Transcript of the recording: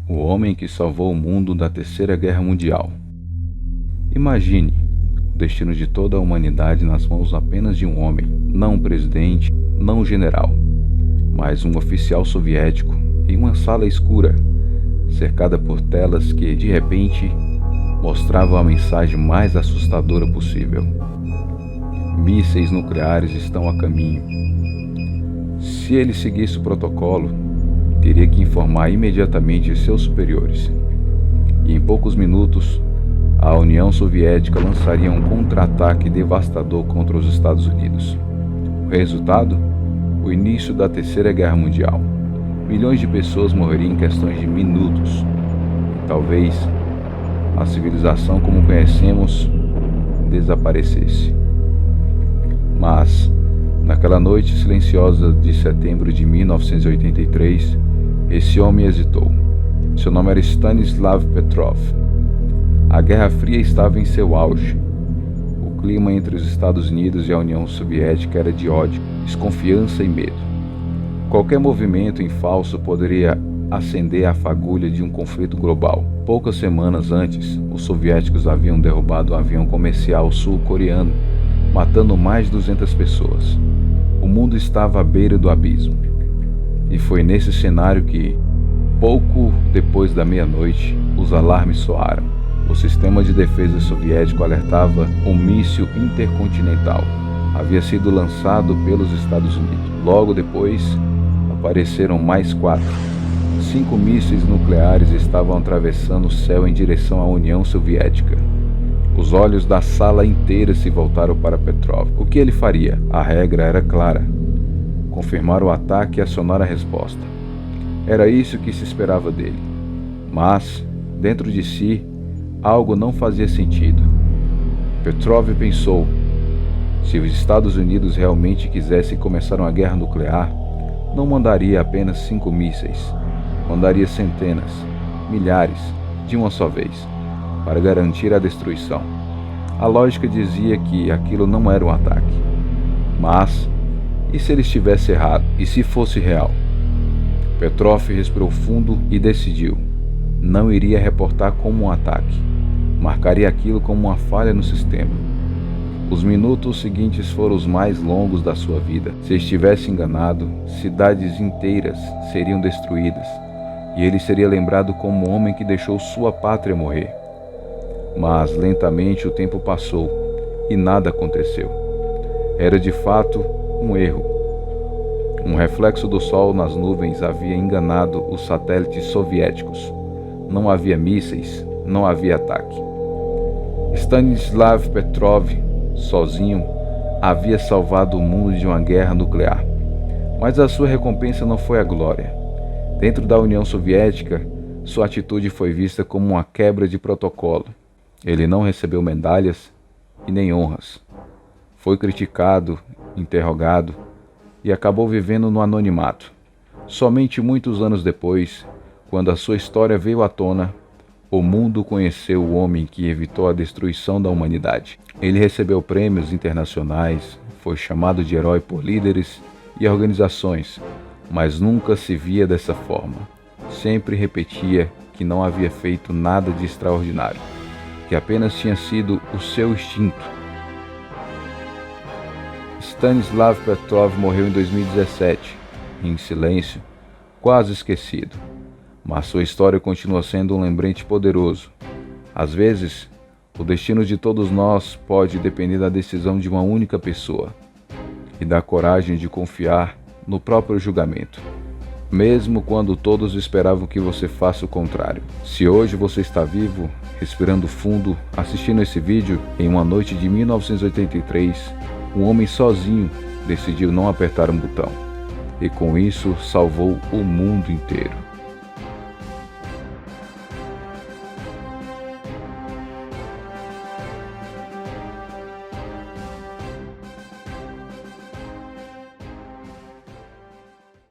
O homem que salvou o mundo da Terceira Guerra Mundial. Imagine o destino de toda a humanidade nas mãos apenas de um homem, não um presidente, não um general, mas um oficial soviético em uma sala escura, cercada por telas que, de repente, mostravam a mensagem mais assustadora possível. Mísseis nucleares estão a caminho. Se ele seguisse o protocolo, teria que informar imediatamente seus superiores. E em poucos minutos, a União Soviética lançaria um contra-ataque devastador contra os Estados Unidos. O resultado? O início da Terceira Guerra Mundial. Milhões de pessoas morreriam em questões de minutos. E talvez a civilização como conhecemos desaparecesse. Mas, naquela noite silenciosa de setembro de 1983, esse homem hesitou. Seu nome era Stanislav Petrov. A Guerra Fria estava em seu auge. O clima entre os Estados Unidos e a União Soviética era de ódio, desconfiança e medo. Qualquer movimento em falso poderia acender a fagulha de um conflito global. Poucas semanas antes, os soviéticos haviam derrubado um avião comercial sul-coreano, matando mais de 200 pessoas. O mundo estava à beira do abismo. E foi nesse cenário que, pouco depois da meia-noite, os alarmes soaram. O sistema de defesa soviético alertava um míssil intercontinental. Havia sido lançado pelos Estados Unidos. Logo depois, apareceram mais 4. 5 mísseis nucleares estavam atravessando o céu em direção à União Soviética. Os olhos da sala inteira se voltaram para Petrov. O que ele faria? A regra era clara: confirmar o ataque e acionar a resposta. Era isso que se esperava dele. Mas, dentro de si, algo não fazia sentido. Petrov pensou: se os Estados Unidos realmente quisessem começar uma guerra nuclear, não mandaria apenas 5 mísseis, mandaria centenas, milhares, de uma só vez, para garantir a destruição. A lógica dizia que aquilo não era um ataque. Mas, e se ele estivesse errado? E se fosse real? Petrov respirou fundo e decidiu: não iria reportar como um ataque. Marcaria aquilo como uma falha no sistema. Os minutos seguintes foram os mais longos da sua vida. Se estivesse enganado, cidades inteiras seriam destruídas, e ele seria lembrado como um homem que deixou sua pátria morrer. Mas lentamente o tempo passou e nada aconteceu. Era de fato um erro. Um reflexo do sol nas nuvens havia enganado os satélites soviéticos. Não havia mísseis, não havia ataque. Stanislav Petrov, sozinho, havia salvado o mundo de uma guerra nuclear. Mas a sua recompensa não foi a glória. Dentro da União Soviética, sua atitude foi vista como uma quebra de protocolo. Ele não recebeu medalhas e nem honras. Foi criticado, interrogado e acabou vivendo no anonimato. Somente muitos anos depois, quando a sua história veio à tona, o mundo conheceu o homem que evitou a destruição da humanidade. Ele recebeu prêmios internacionais, foi chamado de herói por líderes e organizações, mas nunca se via dessa forma. Sempre repetia que não havia feito nada de extraordinário, que apenas tinha sido o seu instinto. Stanislav Petrov morreu em 2017, em silêncio, quase esquecido. Mas sua história continua sendo um lembrete poderoso. Às vezes, o destino de todos nós pode depender da decisão de uma única pessoa e da coragem de confiar no próprio julgamento, mesmo quando todos esperavam que você faça o contrário. Se hoje você está vivo, respirando fundo, assistindo esse vídeo, em uma noite de 1983, um homem sozinho decidiu não apertar um botão, e com isso salvou o mundo inteiro.